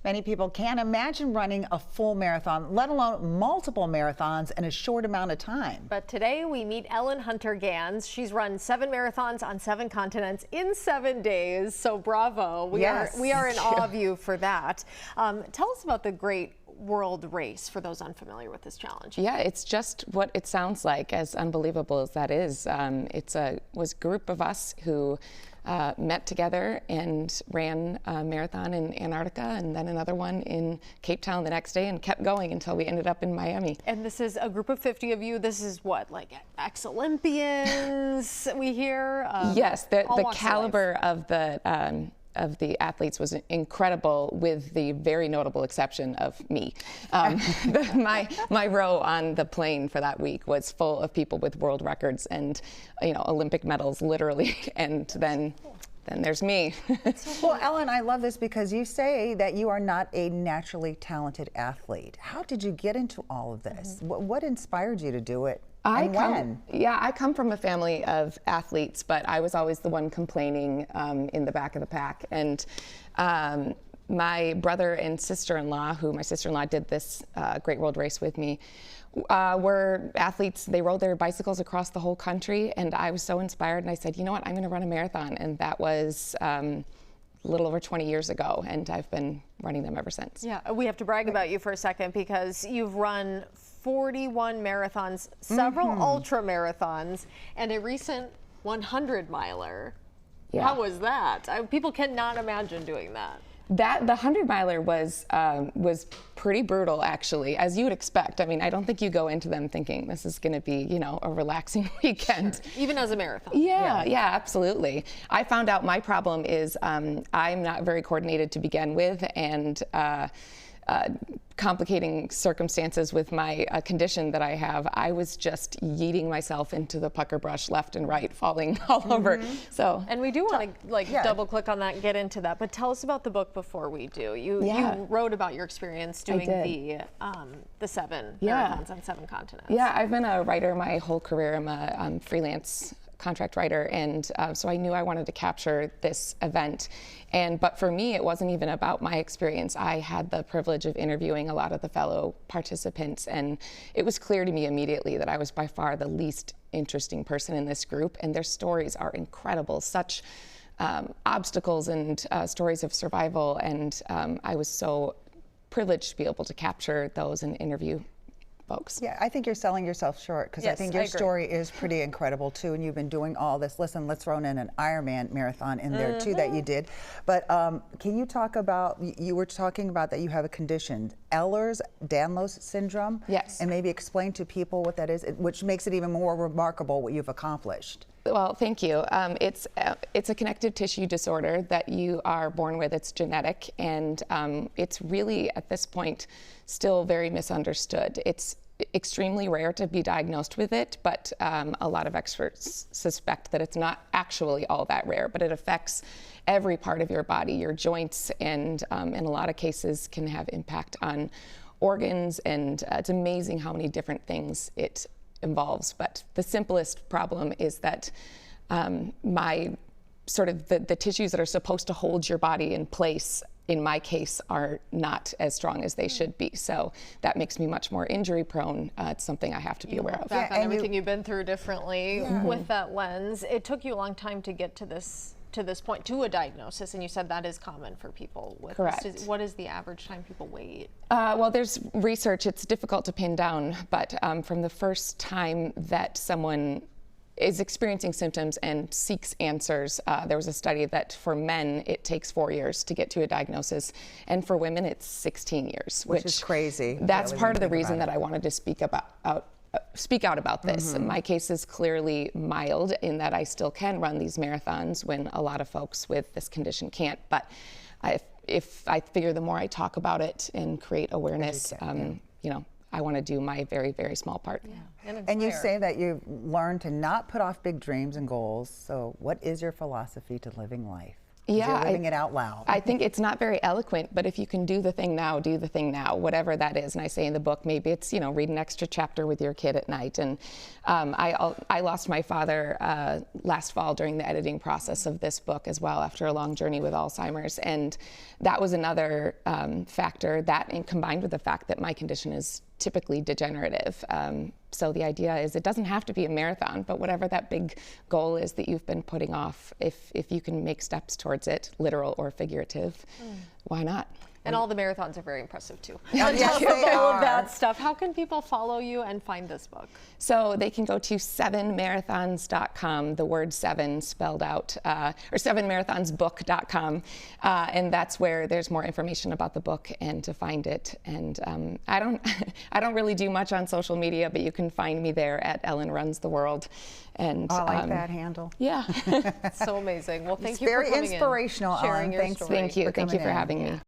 Many people can't imagine running a full marathon, let alone multiple marathons in a short amount of time. But today we meet Ellen Hunter Gans. She's run 7 marathons on 7 continents in 7 days. So bravo. We are in awe of you for that. Tell us about the Great World Race for those unfamiliar with this challenge. Yeah, it's just what it sounds like, as unbelievable as that is. Was a group of us who met together and ran a marathon in Antarctica and then another one in Cape Town the next day and kept going until we ended up in Miami. And this is a group of 50 of you. This is what, like ex-Olympians we hear? Yes, the caliber of the athletes was incredible, with the very notable exception of me. My row on the plane for that week was full of people with world records and Olympic medals, literally, and then there's me. Well, Ellen, I love this because you say that you are not a naturally talented athlete. How did you get into all of this? What inspired you to do it? I come from a family of athletes, but I was always the one complaining in the back of the pack. And my brother and sister-in-law, who my sister-in-law did this Great World Race with me, were athletes. They rode their bicycles across the whole country, and I was so inspired, and I said, you know what, I'm going to run a marathon. And that was a little over 20 years ago, and I've been running them ever since. Yeah, we have to brag about you for a second because you've run 41 marathons, several ultra marathons, and a recent 100-miler. Yeah. How was that? People cannot imagine doing that. The 100-miler was pretty brutal, actually, as you would expect. I mean, I don't think you go into them thinking this is going to be, a relaxing weekend. Sure. Even as a marathon. Yeah, absolutely. I found out my problem is I'm not very coordinated to begin with, and complicating circumstances with my condition that I have, I was just yeeting myself into the pucker brush left and right, falling all over. So, and we do want to double click on that and get into that, but tell us about the book before we do. You wrote about your experience doing the 7 marathons on 7 continents. Yeah, I've been a writer my whole career. I'm a freelance contract writer, and so I knew I wanted to capture this event. But for me, it wasn't even about my experience. I had the privilege of interviewing a lot of the fellow participants, and it was clear to me immediately that I was by far the least interesting person in this group, and their stories are incredible. Such obstacles and stories of survival, and I was so privileged to be able to capture those and interview folks. Yeah, I think you're selling yourself short, because I think your story is pretty incredible too, and you've been doing all this. Listen, let's throw in an Ironman marathon in there too that you did. But can you talk about, you were talking about that you have a condition, Ehlers-Danlos syndrome? Yes. And maybe explain to people what that is, which makes it even more remarkable what you've accomplished. Well, thank you. It's a connective tissue disorder that you are born with. It's genetic, and it's really, at this point, still very misunderstood. It's extremely rare to be diagnosed with it, but a lot of experts suspect that it's not actually all that rare, but it affects every part of your body, your joints, and in a lot of cases can have impact on organs, and it's amazing how many different things it involves. But the simplest problem is that the tissues that are supposed to hold your body in place, in my case, are not as strong as they should be. So that makes me much more injury prone. It's something I have to be aware of. Back on everything you've been through differently with that lens. It took you a long time to get to this point, to a diagnosis, and you said that is common for people with Correct. this. What is the average time people wait? Well, there's research. It's difficult to pin down, but from the first time that someone is experiencing symptoms and seeks answers, there was a study that for men it takes 4 years to get to a diagnosis, and for women it's 16 years, which is crazy. That's part of the reason that I wanted to speak out about this. My case is clearly mild in that I still can run these marathons when a lot of folks with this condition can't. But if I figure the more I talk about it and create awareness, I want to do my very, very small part. Yeah. And you say that you've learned to not put off big dreams and goals. So what is your philosophy to living life? Yeah, you're living it out loud. I think it's not very eloquent, but if you can do the thing now, do the thing now, whatever that is. And I say in the book, maybe it's, you know, read an extra chapter with your kid at night. And I lost my father last fall during the editing process of this book as well, after a long journey with Alzheimer's. And that was another factor, that and combined with the fact that my condition is typically degenerative. So the idea is it doesn't have to be a marathon, but whatever that big goal is that you've been putting off, if you can make steps towards it, literal or figurative, why not? And all the marathons are very impressive too. Yes, they all are. of that stuff. How can people follow you and find this book? So they can go to 7marathons.com, the word 7 spelled out, or 7marathonsbook.com, and that's where there's more information about the book and to find it. And I don't really do much on social media, but you can find me there at Ellen Runs the World. And I like that handle. Yeah. So amazing. Well, thank you for very coming inspirational, in, sharing Ellen. your Thanks. story. Thank you. Thank you for having me.